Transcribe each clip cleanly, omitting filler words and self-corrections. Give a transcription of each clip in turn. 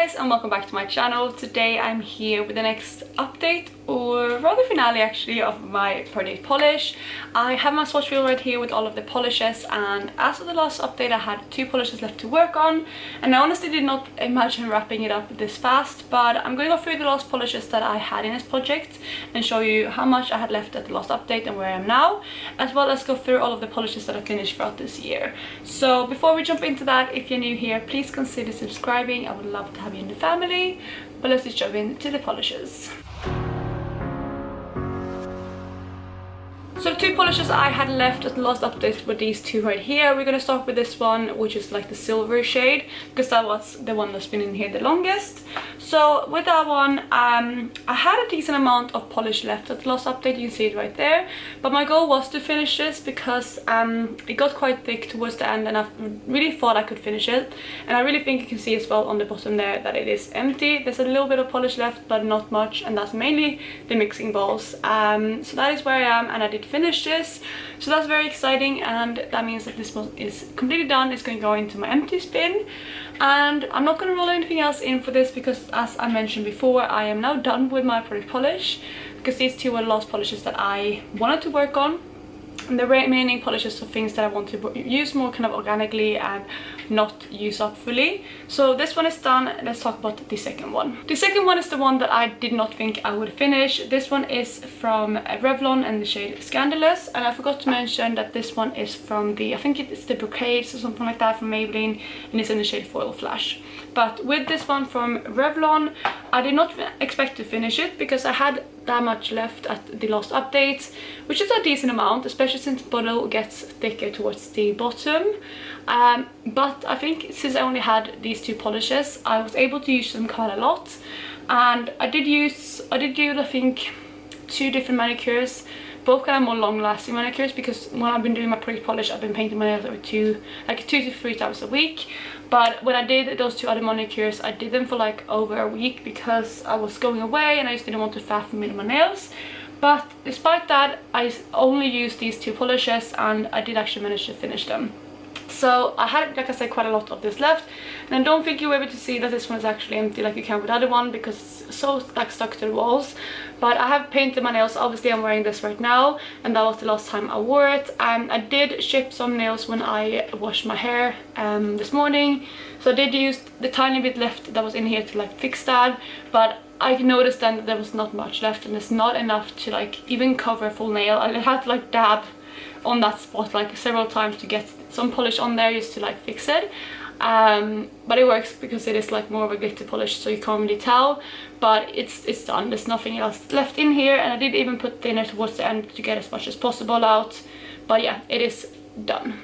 guys, and welcome back to my channel. Today I'm here with the next update, or rather finale actually, of my project polish. I have my swatch wheel right here with all of the polishes, and as of the last update I had 2 polishes left to work on, and I honestly did not imagine wrapping it up this fast, but I'm going to go through the last polishes that I had in this project and show you how much I had left at the last update and where I am now, as well as go through all of the polishes that I finished throughout this year. So before we jump into that, if you're new here, please consider subscribing. I would love to have you in the family. But let's just jump into the polishes. So the 2 polishes I had left at the last update were these 2 right here. We're going to start with this one, which is like the silver shade, because that was the one that's been in here the longest. So with that one, I had a decent amount of polish left at the last update. You can see it right there. But my goal was to finish this because it got quite thick towards the end, and I really thought I could finish it. And I really think you can see as well on the bottom there that it is empty. There's a little bit of polish left, but not much, and that's mainly the mixing bowls. So that is where I am, and I did finish this, so that's very exciting, and that means that this one is completely done. It's going to go into my empty bin, and I'm not going to roll anything else in for this because, as I mentioned before, I am now done with my product polish, because these 2 were the last polishes that I wanted to work on. And the remaining polishes are things that I want to use more kind of organically and not use up fully. So this one is done. Let's talk about the second one. The second one is the one that I did not think I would finish. This one is from Revlon and the shade Scandalous, and I forgot to mention that this one is from the, I think it's the Brocades or something like that from Maybelline, and it's in the shade Foil Flash. But with this one from Revlon, I did not expect to finish it because I had that much left at the last update, which is a decent amount, especially since the bottle gets thicker towards the bottom. But I think since I only had these 2 polishes, I was able to use them quite a lot, and I did use I think 2 different manicures, both kind of more long-lasting manicures, because when I've been doing my product polish, I've been painting my nails every 2 to 3 times a week. But when I did those 2 other manicures, I did them for like over a week because I was going away and I just didn't want to faff in my nails. But despite that, I only used these 2 polishes, and I did actually manage to finish them. So I had, like I said, quite a lot of this left, and I don't think you'll be able to see that this one is actually empty like you can with the other one because it's so like stuck to the walls. But I have painted my nails. Obviously I'm wearing this right now, and that was the last time I wore it. I did chip some nails when I washed my hair this morning, so I did use the tiny bit left that was in here to like fix that, but I noticed then that there was not much left, and it's not enough to like even cover a full nail. I had to like dab on that spot like several times to get some polish on there just to like fix it. But it works because it is like more of a glitter polish, so you can't really tell, but it's done. There's nothing else left in here, and I did even put thinner towards the end to get as much as possible out. But yeah, it is done.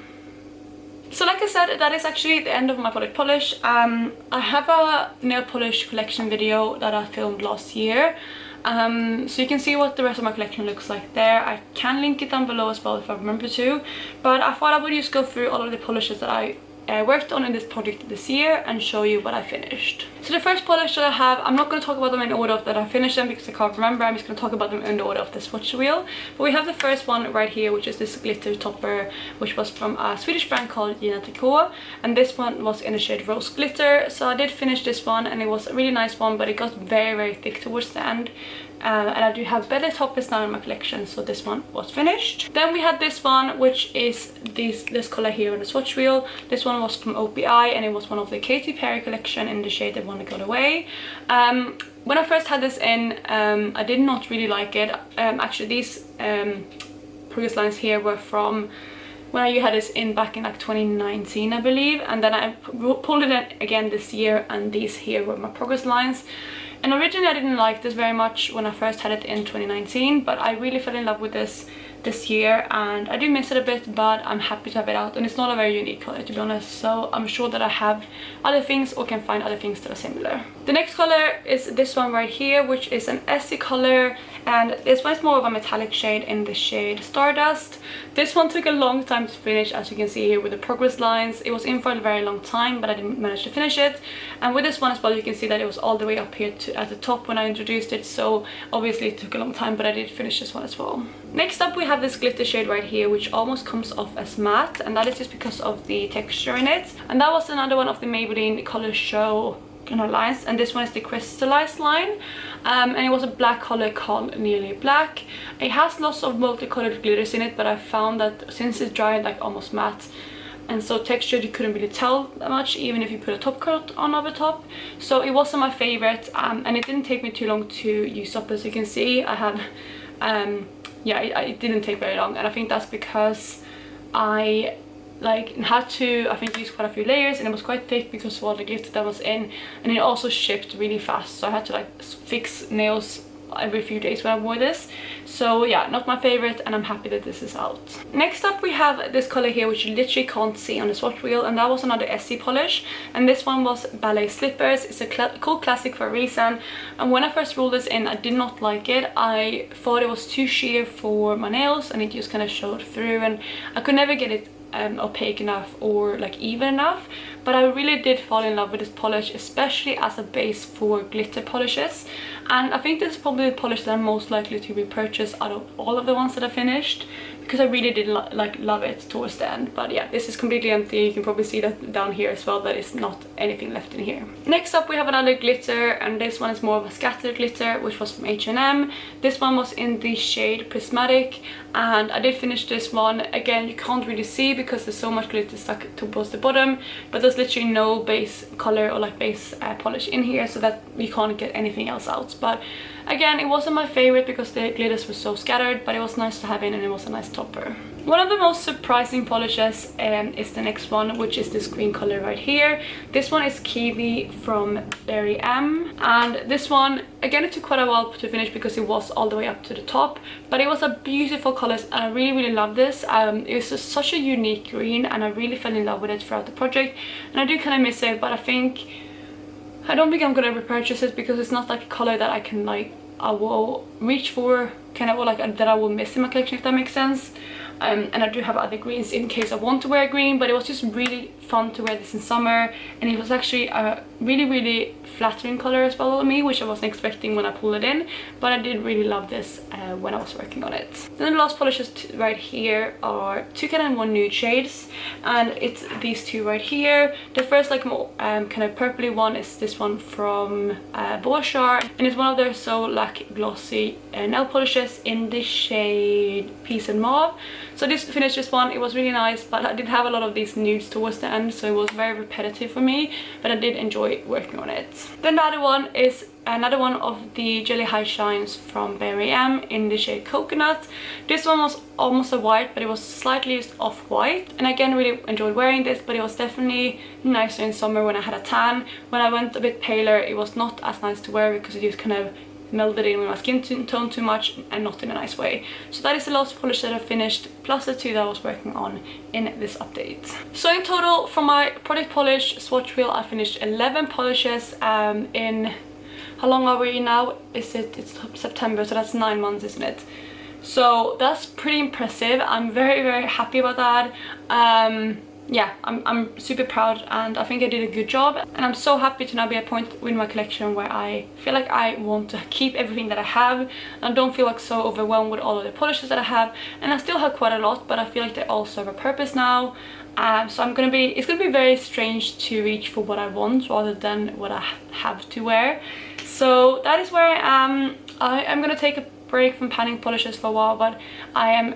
So like I said, that is actually the end of my product polish. I have a nail polish collection video that I filmed last year, so you can see what the rest of my collection looks like there. I can link it down below as well if I remember to, but I thought I would just go through all of the polishes that I worked on in this project this year and show you what I finished. So the first polish that I have, I'm not going to talk about them in order that I finished them because I can't remember. I'm just going to talk about them in the order of the swatch wheel. But we have the first one right here, which is this glitter topper, which was from a Swedish brand called Gina Tricot, and this one was in the shade Rose Glitter. So I did finish this one, and it was a really nice one, but it got very thick towards the end. And I do have better toppers now in my collection, so this one was finished. Then we had this one, which is this color here on the swatch wheel. This one was from OPI, and it was one of the Katy Perry collection in the shade That Wanna Go Away. When I first had this in, I did not really like it. Actually, these progress lines here were from when I had this in back in like 2019, I believe, and then I pulled it in again this year, and these here were my progress lines. And originally I didn't like this very much when I first had it in 2019, but I really fell in love with this year, and I do miss it a bit, but I'm happy to have it out, and it's not a very unique color, to be honest, so I'm sure that I have other things or can find other things that are similar. The next color is this one right here, which is an Essie color, and this one is more of a metallic shade in the shade Stardust. This one took a long time to finish, as you can see here with the progress lines. It was in for a very long time, but I didn't manage to finish it. And with this one as well, you can see that it was all the way up here at the top when I introduced it, so obviously it took a long time, but I did finish this one as well. Next up we have this glitter shade right here, which almost comes off as matte, and that is just because of the texture in it. And that was another one of the Maybelline Color Show on her lines, and this one is the crystallized line, and it was a black color called Nearly Black. It has lots of multicolored glitters in it, but I found that since it dried like almost matte and so textured, you couldn't really tell that much even if you put a top coat on over top. So it wasn't my favorite, and it didn't take me too long to use up. As you can see, I had yeah, it didn't take very long, and I think that's because I had to, I think, use quite a few layers, and it was quite thick because of all the glitter that was in, and it also shipped really fast, so I had to like fix nails every few days when I wore this. So yeah, not my favorite, and I'm happy that this is out. Next up we have this color here, which you literally can't see on the swatch wheel, and that was another Essie polish, and this one was Ballet Slippers. It's a cool classic for a reason, and when I first rolled this in, I did not like it. I thought it was too sheer for my nails, and it just kind of showed through, and I could never get it opaque enough or like even enough. But I really did fall in love with this polish, especially as a base for glitter polishes, and I think this is probably the polish that I'm most likely to repurchase out of all of the ones that I finished, because I really did love it towards the end. But yeah, this is completely empty. You can probably see that down here as well, that is not anything left in here. Next up we have another glitter, and this one is more of a scattered glitter, which was from H&M. This one was in the shade Prismatic, and I did finish this one. Again, you can't really see because there's so much glitter stuck towards the bottom, but there's literally no base color or like base polish in here, so that you can't get anything else out. But again, it wasn't my favorite because the glitters were so scattered, but it was nice to have in, and it was a nice topper. One of the most surprising polishes is the next one, which is this green color right here. This one is Kiwi from Berry M, and this one, again, it took quite a while to finish because it was all the way up to the top, but it was a beautiful color, and I really love this. It was just such a unique green, and I really fell in love with it throughout the project, and I do kind of miss it, but I don't think I'm gonna repurchase it because it's not like a color that I can I will reach for, kind of, or like that I will miss in my collection, if that makes sense. And I do have other greens in case I want to wear green, but it was just really fun to wear this in summer, and it was actually a really flattering color as well on me, which I wasn't expecting when I pulled it in, but I did really love this when I was working on it. Then the last polishes right here are two kind of more nude shades, and it's these two right here. The first like more kind of purpley one is this one from Bourjois, and it's one of their So Lac glossy nail polishes in the shade Peace and Mauve. So this finished this one. It was really nice, but I did have a lot of these nudes towards the end, so it was very repetitive for me, but I did enjoy working on it. Then the other one is another one of the Jelly High Shines from Berry M in the shade Coconut. This one was almost a white, but it was slightly just off-white, and again, really enjoyed wearing this, but it was definitely nicer in summer when I had a tan. When I went a bit paler, it was not as nice to wear because it just kind of melded in with my skin tone too much, and not in a nice way. So that is the last polish that I finished, plus the two that I was working on in this update. So in total, from my product polish swatch wheel, I finished 11 polishes in, how long are we now? It's September, so that's 9 months, isn't it? So that's pretty impressive. I'm very happy about that. Yeah, I'm super proud, and I think I did a good job, and I'm so happy to now be at a point with my collection where I feel like I want to keep everything that I have, and I don't feel like so overwhelmed with all of the polishes that I have, and I still have quite a lot, but I feel like they all serve a purpose now. So it's gonna be very strange to reach for what I want rather than what I have to wear. So that is where I am. I am gonna take a break from panning polishes for a while, but I am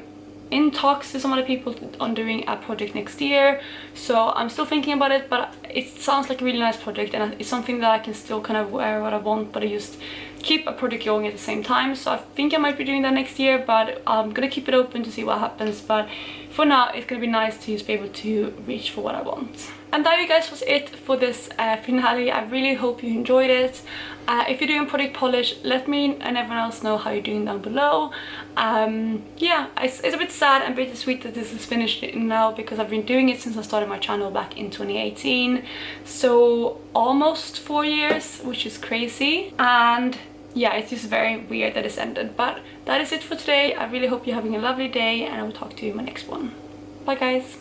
in talks to some other people on doing a project next year, so I'm still thinking about it, but it sounds like a really nice project, and it's something that I can still kind of wear what I want, but I just keep a project going at the same time. So I think I might be doing that next year, but I'm gonna keep it open to see what happens. But for now, it's gonna be nice to just be able to reach for what I want. And that, you guys, was it for this finale. I really hope you enjoyed it. If you're doing product polish, let me and everyone else know how you're doing down below. Yeah, it's a bit sad and bittersweet that this is finished now, because I've been doing it since I started my channel back in 2018, so almost 4 years, which is crazy. And yeah, it's just very weird that it's ended. But that is it for today. I really hope you're having a lovely day, and I will talk to you in my next one. Bye guys.